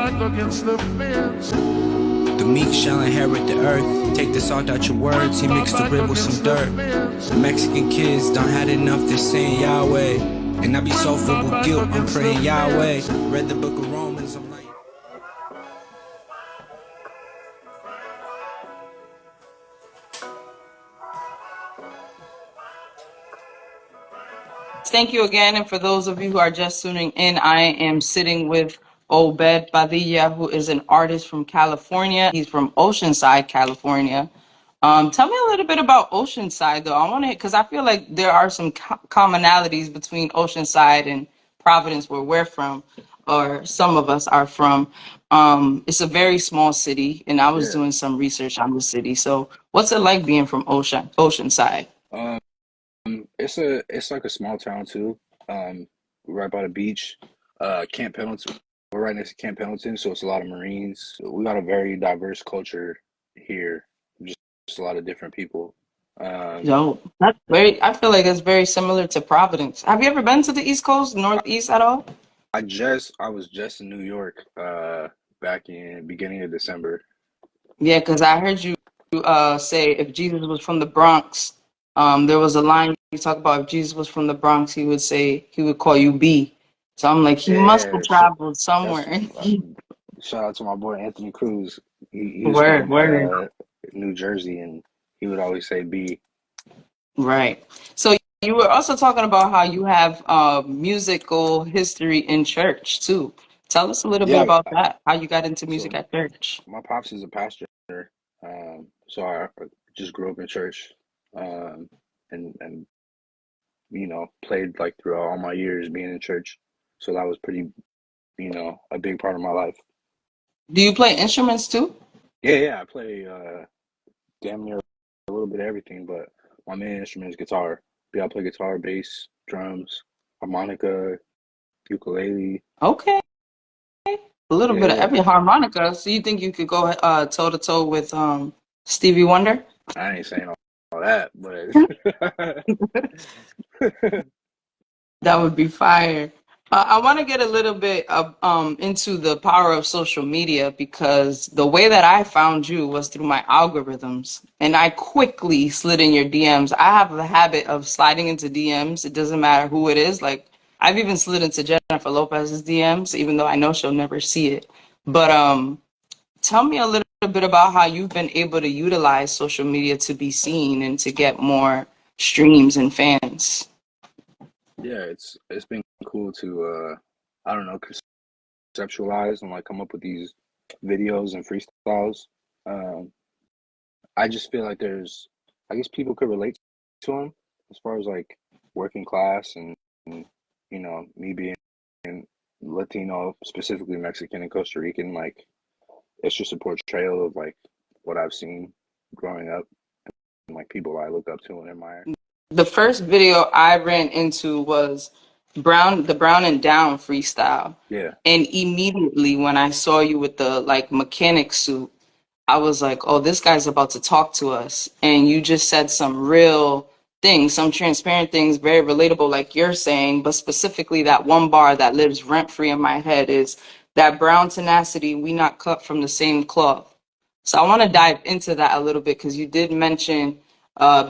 The meek shall inherit the earth. Take the salt out your words, he mixed the rib with some dirt. The Mexican kids don't had enough, they're saying Yahweh. And I be so filled with guilt, I'm praying Yahweh. Read the book of Romans, I'm like... Thank you again, and for those of you who are just tuning in, I am sitting with Obed Padilla, who is an artist from California. He's from Oceanside, California. Tell me a little bit about Oceanside, though. I want to, because I feel like there are some commonalities between Oceanside and Providence, where we're from, or some of us are from. It's a very small city, and I was Yeah. doing some research on the city. So, what's it like being from Oceanside? It's like a small town too. Right by the beach. Camp Pendleton. We're right next to Camp Pendleton, so it's a lot of Marines. We got a very diverse culture here. Just a lot of different people. Um, Yo, that's very, I feel like it's very similar to Providence. Have you ever been to the East Coast, Northeast at all? I was just in New York back in beginning of December. Yeah, because I heard you say if Jesus was from the Bronx, there was a line you talk about if Jesus was from the Bronx, he would say, he would call you B. So I'm like, he must have Yeah, traveled that's somewhere. shout out to my boy Anthony Cruz. He was Word, from word. New Jersey, and he would always say B. Right. So you were also talking about how you have musical history in church too. Tell us a little bit Yeah, about that, how you got into music so at church. my pops is a pastor, so I just grew up in church, um, and played like throughout all my years being in church. So that was pretty, a big part of my life. Do you play instruments too? Yeah, yeah, I play damn near a little bit of everything, but my main instrument is guitar. Yeah, I play guitar, bass, drums, harmonica, ukulele. Okay. A little Yeah, bit of yeah. every harmonica. So you think you could go toe to toe with Stevie Wonder? I ain't saying all that, but That would be fire. I want to get a little bit of into the power of social media because the way that I found you was through my algorithms, and I quickly slid in your DMs. I have the habit of sliding into DMs. It doesn't matter who it is. Like I've even slid into Jennifer Lopez's DMs, even though I know she'll never see it. But tell me a little bit about how you've been able to utilize social media to be seen and to get more streams and fans. yeah, it's been cool to I don't know, conceptualize and like come up with these videos and freestyles. Um, I just feel like I guess people could relate to them as far as like working class and me being Latino, specifically Mexican and Costa Rican. Like it's just a portrayal of like what I've seen growing up and like people I look up to and admire. The first video I ran into was the Brown and Down freestyle. Yeah, And immediately when I saw you with the like mechanic suit, I was like, oh, this guy's about to talk to us. And you just said some real things, some transparent things, very relatable, like you're saying. But specifically, that one bar that lives rent free in my head is that brown tenacity, we not cut from the same cloth. So I want to dive into that a little bit because you did mention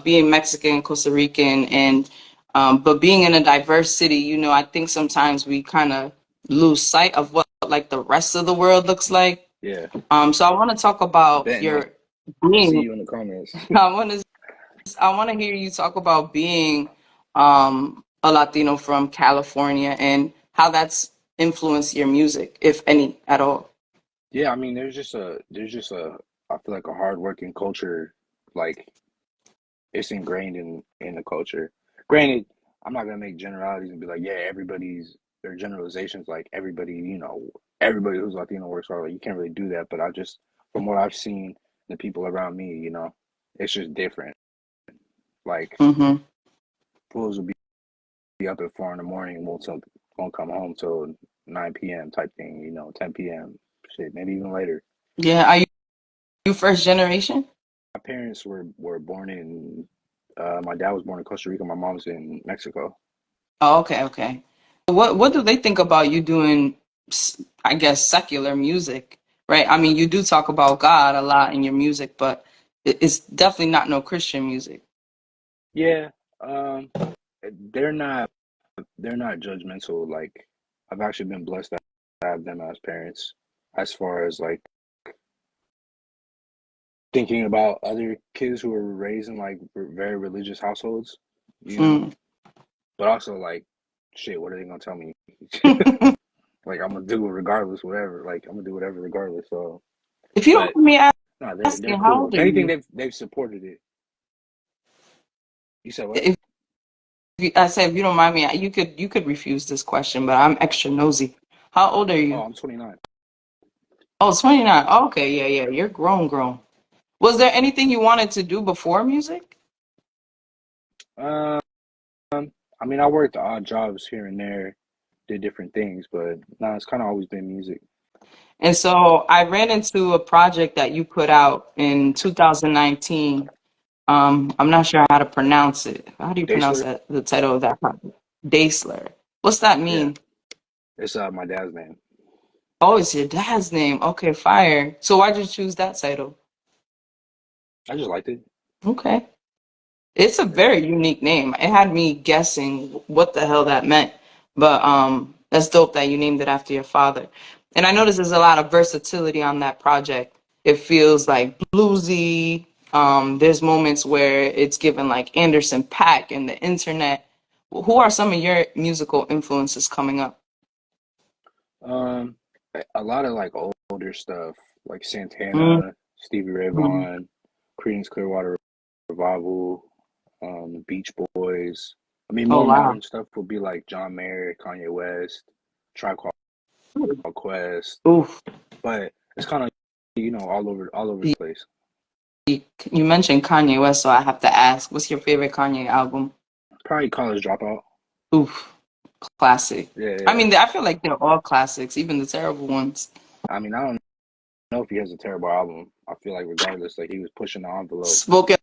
being Mexican, Costa Rican, and but being in a diverse city, I think sometimes we kind of lose sight of what like the rest of the world looks like. yeah. So I want to talk about Benton, your I see being. you in the comments. I want to hear you talk about being a Latino from California and how that's influenced your music, if any, at all. Yeah, I mean, I feel like a hardworking culture, like it's ingrained in the culture. Granted, I'm not gonna make generalities and be like, yeah, there are generalizations like everybody who's Latino works hard. Like you can't really do that. But from what I've seen, the people around me, it's just different. Like Mm-hmm. fools will be up at 4 in the morning and won't come home till 9 p.m. type thing. 10 p.m. Shit, maybe even later. Yeah, are you first generation? My parents were born in my dad was born in Costa Rica, my mom's in Mexico. Oh, okay, okay. What do they think about you doing I guess, secular music, right? I mean, you do talk about God a lot in your music, but it's definitely not no Christian music. Yeah, um, they're not they're not judgmental. Like I've actually been blessed to have them as parents. As far as like thinking about other kids who were raised in like very religious households, you know, Mm. but also like, shit, what are they gonna tell me? Like I'm gonna do it regardless, whatever. Like I'm gonna do whatever regardless. So, If you don't but mind me no, they're asking, how cool. old If are anything, you? they've supported it. You said what? If I said, if you don't mind me, you could refuse this question, but I'm extra nosy. How old are Oh, you? I'm 29. Oh, 29. Oh, okay, yeah, yeah. You're grown, grown. Was there anything you wanted to do before music? Um, I mean, I worked odd jobs here and there, did different things, but no, it's kind of always been music. And so I ran into a project that you put out in 2019. I'm not sure how to pronounce it. How do you pronounce Daisler? that? The title of that project? Daisler. What's that Yeah, mean? it's my dad's name. Oh, it's your dad's name. Okay, fire. So why'd you choose that title? I just liked it. Okay. It's a Yeah. very unique name. It had me guessing what the hell that meant. But that's dope that you named it after your father. And I noticed there's a lot of versatility on that project. It feels like bluesy. There's moments where it's given like Anderson Paak and the internet. Who are some of your musical influences coming up? Um, a lot of like older stuff, like Mm-hmm. Santana, Stevie Ray Vaughan, Creedence Clearwater Revival, the Beach Boys. I mean, Oh more wow. modern stuff would be like John Mayer, Kanye West, Tribe Called Quest, Oof. but it's kind of all over the place. You mentioned Kanye West, so I have to ask, what's your favorite Kanye album? Probably College Dropout. Oof. Classic. Yeah, I yeah. mean, I feel like they're all classics, even the terrible ones. I mean, I don't know if he has a terrible album. I feel like regardless, like he was pushing the envelope. Spoken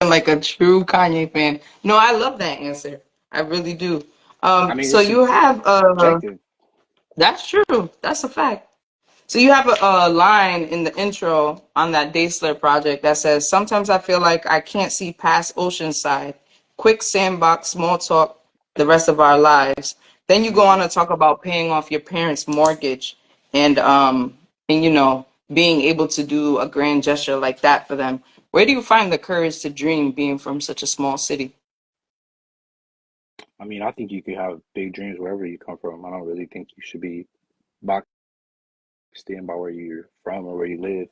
like a true Kanye fan. No, I love that answer. I really do. I mean, So it's you have subjective. that's true. That's a fact. So you have a line in the intro on that Daysler project that says, "Sometimes I feel like I can't see past Oceanside. Quick sandbox, small talk, the rest of our lives." Then you go Hmm. on to talk about paying off your parents' mortgage and being able to do a grand gesture like that for them. Where do you find the courage to dream being from such a small city? I mean, I think you could have big dreams wherever you come from. I don't really think you should be boxed in by where you're from or where you live.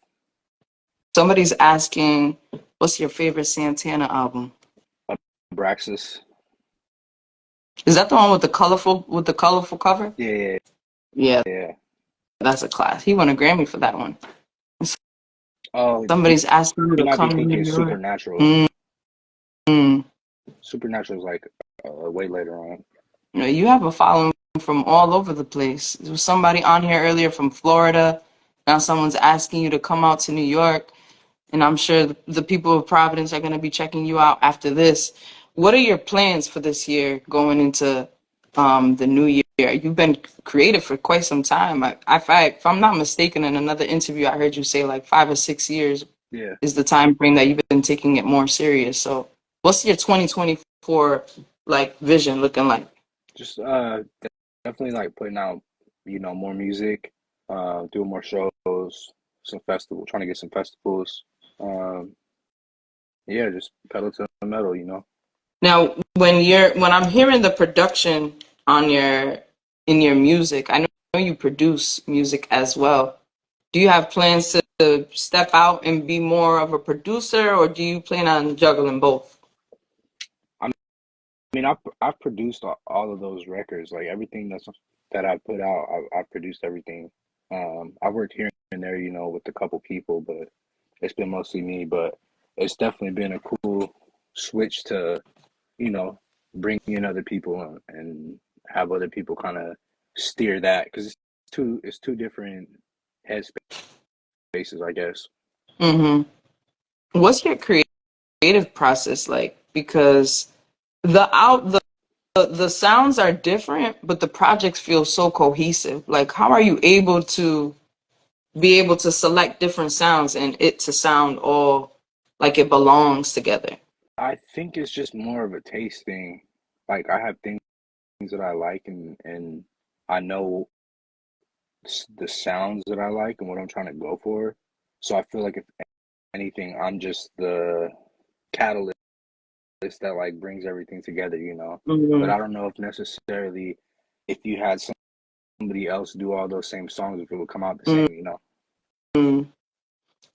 Somebody's asking, what's your favorite Santana album? Abraxas. Is that the one with the colorful cover? Yeah, yeah, Yeah, yeah. that's a class. He won a Grammy for that one. Oh, Somebody's asking you you to might be come to thinking New York. Supernatural. Mm. Supernatural is like way later on. You know, you have a following from all over the place. There was somebody on here earlier from Florida. Now someone's asking you to come out to New York. And I'm sure the people of Providence are going to be checking you out after this. What are your plans for this year going into the new year? You've been creative for quite some time. If I'm not mistaken, in another interview, I heard you say like 5 or 6 years Yeah, is the time frame that you've been taking it more serious. So, what's your 2024 like vision looking like? just definitely like putting out, more music, doing more shows, trying to get some festivals. Um, yeah, just pedal to the metal. Now, when I'm hearing the production on your in your music, I know you produce music as well. Do you have plans to step out and be more of a producer, or do you plan on juggling both? I mean, I've produced all of those records, like everything that I put out. I've produced everything. I've worked here and there, with a couple people, but it's been mostly me. But it's definitely been a cool switch to, you know, bring in other people and have other people kind of steer that because it's two different headspaces, I guess. Hmm. What's your creative process like? Because the out the sounds are different, but the projects feel so cohesive. Like, how are you able to be able to select different sounds and it to sound all like it belongs together? I think it's just more of a taste thing. Like I have things that I like, and I know the sounds that I like and what I'm trying to go for. So I feel like if anything, I'm just the catalyst that like brings everything together, you know. But Mhm. I don't know if necessarily if you had somebody else do all those same songs, if it would come out the same, you know. Mhm.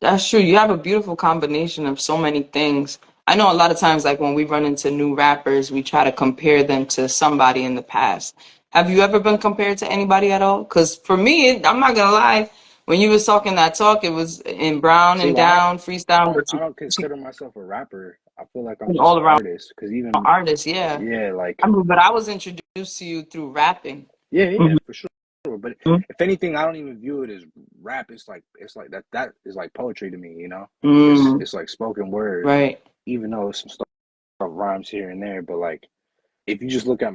That's true. You have a beautiful combination of so many things. I know a lot of times, like when we run into new rappers, we try to compare them to somebody in the past. Have you ever been compared to anybody at all? Because for me, I'm not gonna lie, when you was talking that talk, it was in Brown See, and well, Down freestyle, but I don't consider myself a rapper. I feel like I'm you just all an around artist. Cause even artists, yeah. yeah, I like mean, but I was introduced to you through rapping. yeah, Mhm. for sure. But if anything, I don't even view it as rap. It's like that is like poetry to me, you know. Mm, It's like spoken word, right. even though some stuff rhymes here and there. But like if you just look at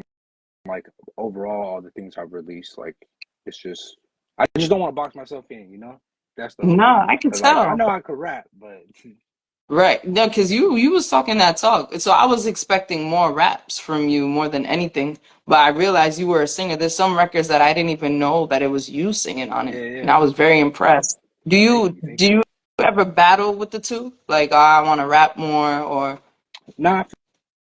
like overall all the things I've released, like it's just I just don't want to box myself in, you know. That's the only No, thing. I can Cause like I tell. know I could rap, but Right. No, because you was talking that talk. So I was expecting more raps from you more than anything. But I realized you were a singer. There's some records that I didn't even know that it was you singing on it. yeah, And yeah. I was very impressed. Do you Thank do you. you ever battle with the two? Like, oh, I want to rap more, or Nah, I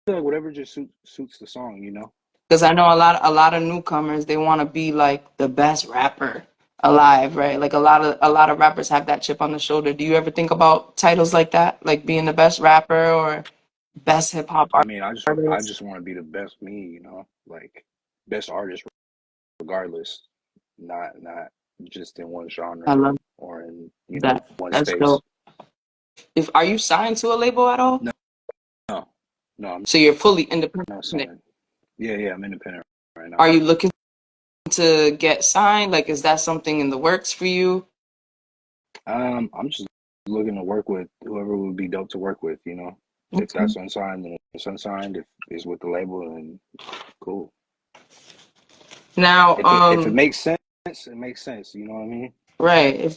feel like whatever just suits the song, you know. because I know a lot of newcomers, they want to be like the best rapper alive, right? Like a lot of rappers have that chip on the shoulder. Do you ever think about titles like that, like being the best rapper or best hip hop I mean, I artist? just want to be the best me, you know, like best artist regardless, not just in one I genre love or in that. one That's space. dope. If are you signed to a label at all? No, no, no, I'm So you're fully not independent. signed. Yeah, yeah, I'm independent right now. Are you looking to get signed? Like, is that something in the works for you? I'm just looking to work with whoever would be dope to work with, you know. If Okay. that's unsigned, then it's unsigned. If it's with the label, then cool. Now, If it makes sense, it makes sense. You know what I mean? right. If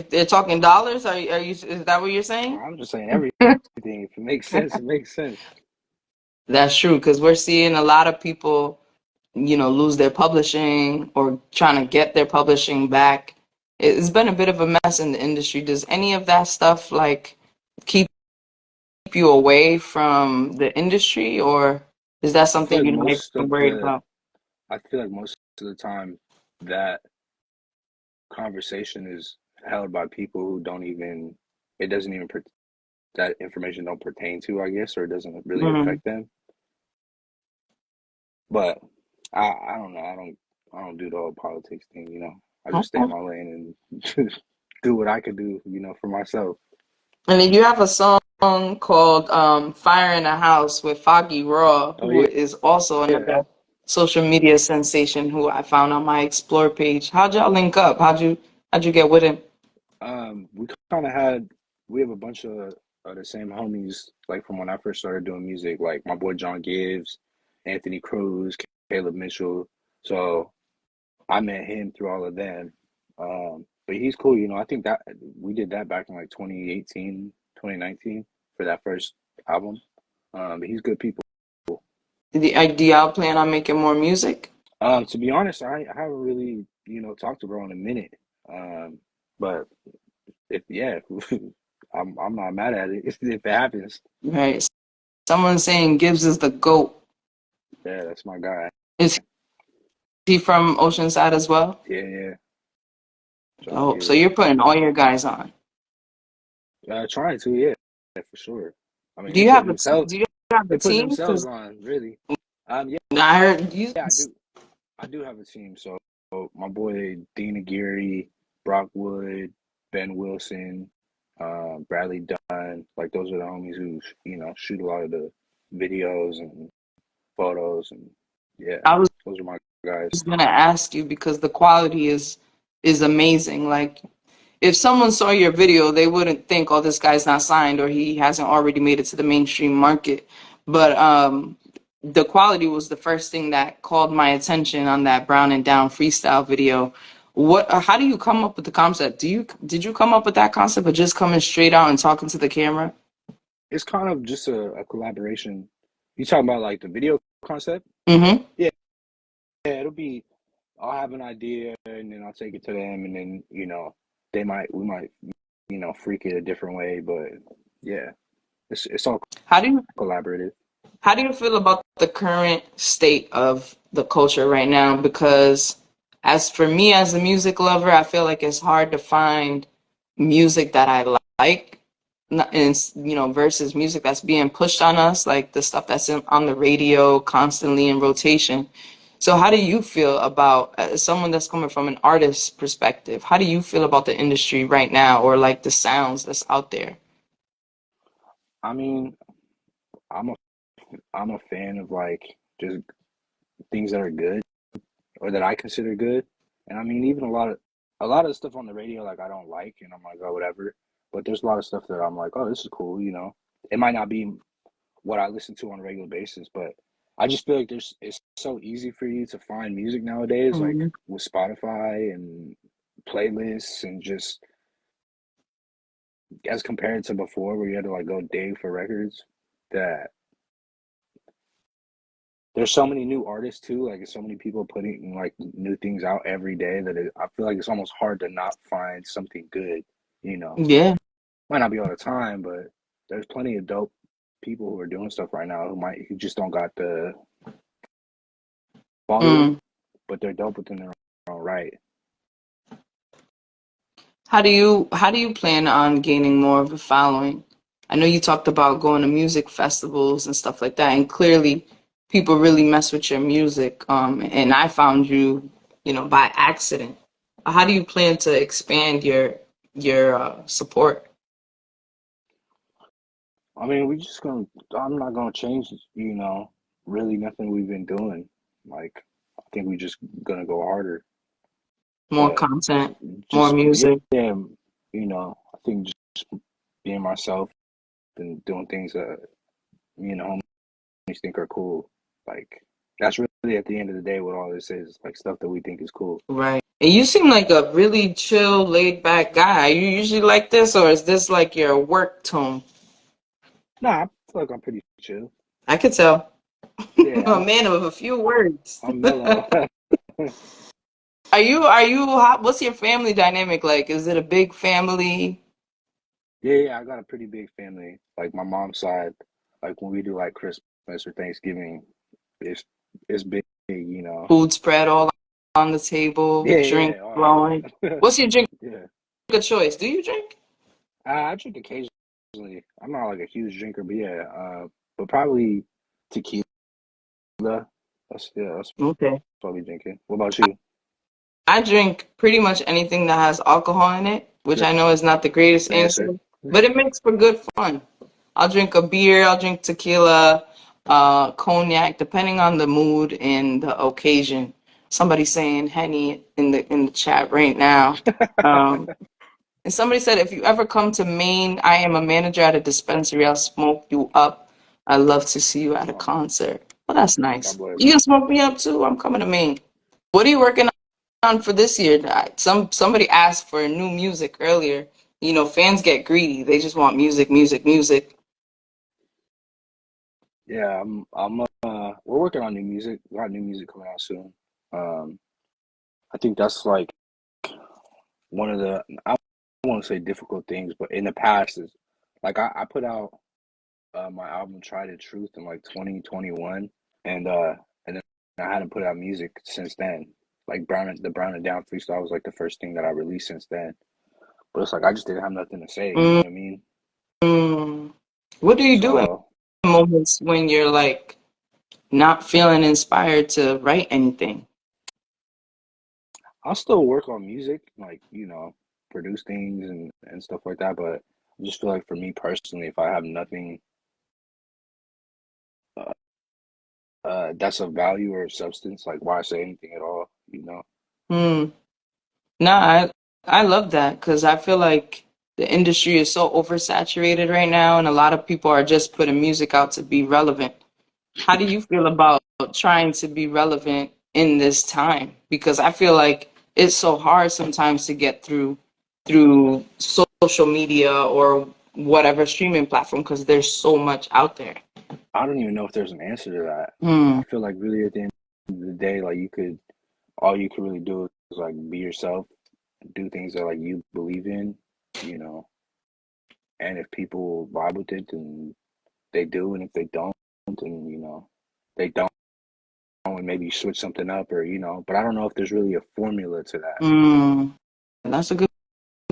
they're talking dollars, are you is that what you're saying? I'm just saying everything. If it makes sense, it makes sense. That's true, because we're seeing a lot of people, lose their publishing or trying to get their publishing back. It's been a bit of a mess in the industry. Does any of that stuff like keep you away from the industry, or is that I feel something like you're not most even of worried the about? I feel like most of the time that conversation is held by people who don't even it doesn't even that information don't pertain to, I guess, or it doesn't really Mm. affect them. But I don't know. I don't do the whole politics thing, you know. I just stay in Okay. my lane and do what I could do, you know, for myself. And then you have a song called Fire in the House with Foggy Raw, Oh who yeah, is also yeah. another social media sensation who I found on my Explore page. How'd y'all link up? How'd you get with him? We kind of had we have a bunch of the same homies like from when I first started doing music, like my boy John Gibbs, Anthony Cruz, Caleb Mitchell. So I met him through all of them. But he's cool, you know. I think that we did that back in like 2018, 2019 for that first album. But he's good people. Do y'all plan on making more music? To be honest, I haven't really, you know, talked to bro in a minute. Um, but if yeah, I'm not mad at it if it happens. Right. Someone saying Gibbs is the GOAT. Yeah, that's my guy. Is he from Oceanside as well? Yeah, yeah, John Dope. So Gibbs. you're putting all your guys on. Trying to, yeah, for sure. I mean, Do you have a do you have they a putting team? themselves Because on, really. Yeah, I heard you. yeah, I do have a team. So my boy Dean Aguirre, Brock Wood, Ben Wilson, Bradley Dunn, like those are the homies who you know shoot a lot of the videos and photos and yeah, I was those are my guys. gonna ask you because the quality is amazing. Like if someone saw your video, they wouldn't think, "Oh, this guy's not signed or he hasn't already made it to the mainstream market." But the quality was the first thing that called my attention on that Brown and Down freestyle video. What how do you come up with the concept? Did you come up with that concept of just coming straight out and talking to the camera? It's kind of just a collaboration. You talking about like the video concept? Mm-hmm. Yeah, yeah, it'll be. I'll have an idea and then I'll take it to them, and then we might freak it a different way, but yeah, it's all How do you collaborative. How do you feel about the current state of the culture right now? Because as for me as a music lover, I feel like it's hard to find music that I like, and versus music that's being pushed on us, like the stuff that's on the radio constantly in rotation. So how do you feel about, as someone that's coming from an artist's perspective, how do you feel about the industry right now, or like the sounds that's out there? I mean, I'm a I'm a fan of like just things that are good or that I consider good. And I mean, even a lot of stuff on the radio, like I don't like, and I'm like, oh, whatever. But there's a lot of stuff that I'm like, oh, this is cool. It might not be what I listen to on a regular basis, but I just feel like it's so easy for you to find music nowadays, like Mhm. with Spotify and playlists, and just as compared to before, where you had to like go dig for records. That there's so many new artists too, like so many people putting like new things out every day that I feel like it's almost hard to not find something good. You know, Yeah. might not be all the time, but there's plenty of dope people who are doing stuff right now who just don't got the following, Mm. but they're dope within their own right. How do you plan on gaining more of a following? I know you talked about going to music festivals and stuff like that, and clearly people really mess with your music. And I found you, by accident. How do you plan to expand your support? I mean, I'm not gonna change, really nothing we've been doing. Like, I think we just gonna go harder, More but content, more just, yeah, music. I think just being myself and doing things that, homies think are cool. Like, that's really at the end of the day what all this is, like stuff that we think is cool. Right. And you seem like a really chill, laid back guy. Are you usually like this, or is this like your work tone? Nah, I feel like I'm pretty chill. I could tell. Yeah, A man of a few words. I'm mellow. What's your family dynamic like? Is it a big family? Yeah, yeah, I got a pretty big family. Like my mom's side, like when we do like Christmas or Thanksgiving, it's it's big. Food spread all on the table, Yeah, drink yeah, all flowing. that. What's your drink Yeah. of choice? Do you drink? I drink occasionally. I'm not like a huge drinker, but yeah, but probably tequila. That's Okay. probably drinking. What about you? I drink pretty much anything that has alcohol in it, which I know is not the greatest Same answer. answer, but it makes for good fun. I'll drink a beer, I'll drink tequila, cognac, depending on the mood and the occasion. Somebody's saying Henny in the chat right now. Um, and somebody said, if you ever come to Maine, I am a manager at a dispensary. I'll smoke you up. I'd love to see you at a Oh, concert. Well, that's God nice. bless. You can smoke me up too. I'm coming to Maine. What are you working on for this year? Somebody asked for new music earlier. Fans get greedy. They just want music, music, music. Yeah, we're working on new music. We got new music coming out soon. Um, I think that's like one of the I won't say difficult things, but in the past is like I put out my album Try the Truth in like 2021, and then I hadn't put out music since then. Like the Brown and Down freestyle was like the first thing that I released since then. But it's like I just didn't have nothing to say, you know what I mean? Mm. What do you do in So moments when you're like not feeling inspired to write anything? I'll still work on music, like, produce things and stuff like that, but I just feel like for me personally, if I have nothing uh, that's of value or substance, like why say anything at all? Hmm. No, I love that because I feel like the industry is so oversaturated right now, and a lot of people are just putting music out to be relevant. How do you feel about trying to be relevant in this time? Because I feel like it's so hard sometimes to get through social media or whatever streaming platform because there's so much out there. I don't even know if there's an answer to that. Hmm. I feel like really at the end of the day, like all you could really do is like be yourself, do things that like you believe in, you know. And if people vibe with it, then they do, and if they don't, then they don't, and maybe switch something up, or But I don't know if there's really a formula to that. Mm. That's a good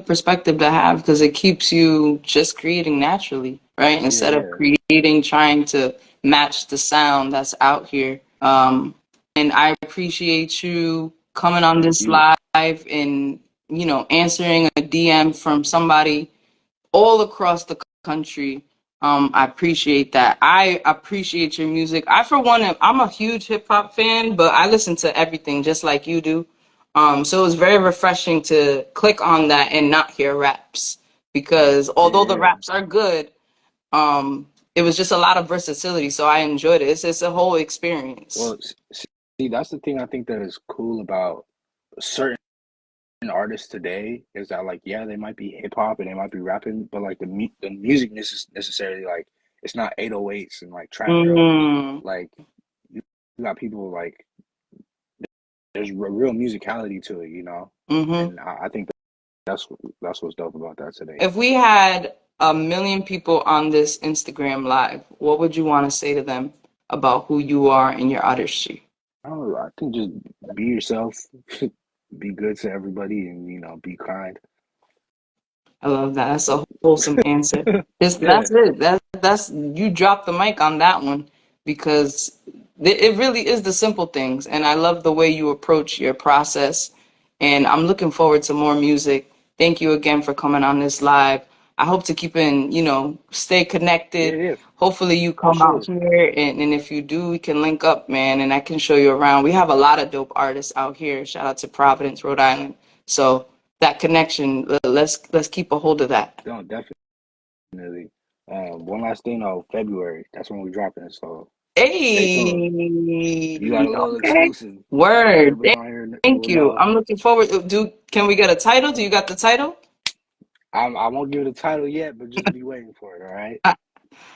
perspective to have because it keeps you just creating naturally, right? Yeah, Instead of yeah. creating, trying to match the sound that's out here. And I appreciate you coming on Thank this you. live and, answering a DM from somebody all across the country. I appreciate that. I appreciate your music. I, for one, I'm a huge hip hop fan, but I listen to everything just like you do. So it was very refreshing to click on that and not hear raps because Yeah, although the yeah. raps are good, it was just a lot of versatility. So I enjoyed it. It's a whole experience. Well, see, that's the thing I think that is cool about certain artists today is that like yeah they might be hip hop and they might be rapping but like the music necessarily like it's not 808s and like trap drill Mm, like you got people like there's real musicality to it hmm. and I think that's what's dope about that today. If we had 1 million people on this Instagram live, what would you want to say to them about who you are and your artistry? I don't know, I think just be yourself, be good to everybody, and be kind. I love that. That's a wholesome answer. Yeah, That's it. That's you dropped the mic on that one because it really is the simple things, and I love the way you approach your process. And I'm looking forward to more music. Thank you again for coming on this live. I hope to keep in, stay yeah, connected. yeah, Hopefully you for come out sure. here and if you do, we can link up, man, and I can show you around. We have a lot of dope artists out here. Shout out to Providence, Rhode Island. So that connection, let's keep a hold of that. No, definitely. One last thing though, February, that's when we're dropping it, so stay tuned. You got Hey, a little okay. exclusive. Word. Everybody on here Thank will you. know. I'm looking forward. Can we get a title? Do you got the title? I won't give it a title yet, but just be waiting for it. All right. All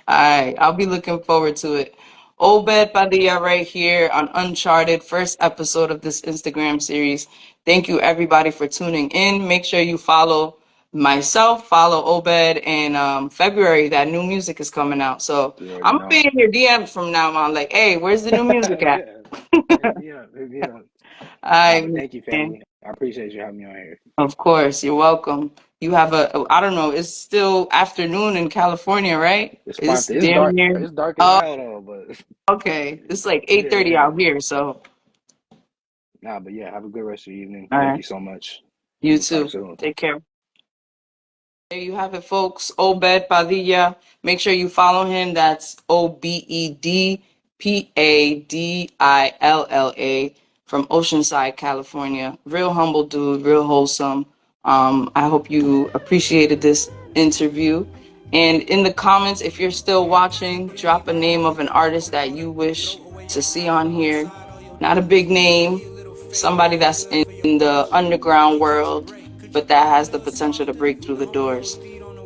right, I'll be looking forward to it. Obed Padilla right here on Uncharted, first episode of this Instagram series. Thank you everybody for tuning in. Make sure you follow myself, follow Obed, and February that new music is coming out. So You already I'm gonna be know. in your DMs from now on, like, hey, where's the new music at? Yeah. All Hit me up. Hit me up. Nah, right, but thank you, man. family. I appreciate you having me on here. Of course, you're welcome. You have I don't know, it's still afternoon in California, right? It's It's It's damn dark. near. It's dark as Oh, hell though, but okay. It's like yeah, 8:30 yeah. out here, so Nah, but yeah. Have a good rest of your evening. all Thank right. you so much. You We'll talk too. soon. Take care. There you have it, folks. Obed Padilla. Make sure you follow him. That's ObedPadilla from Oceanside, California. Real humble dude, real wholesome. I hope you appreciated this interview. And in the comments, if you're still watching, drop a name of an artist that you wish to see on here. Not a big name, somebody that's in the underground world but that has the potential to break through the doors.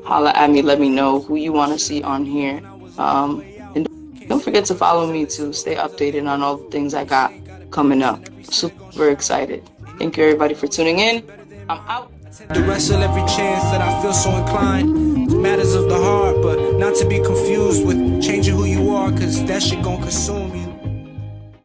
Holla at me, let me know who you want to see on here. And don't forget to follow me to stay updated on all the things I got coming up. Super excited. Thank you everybody for tuning in. I'm out. To wrestle every chance that I feel so inclined. It's matters of the heart, but not to be confused with changing who you are, cause that shit gon' consume you.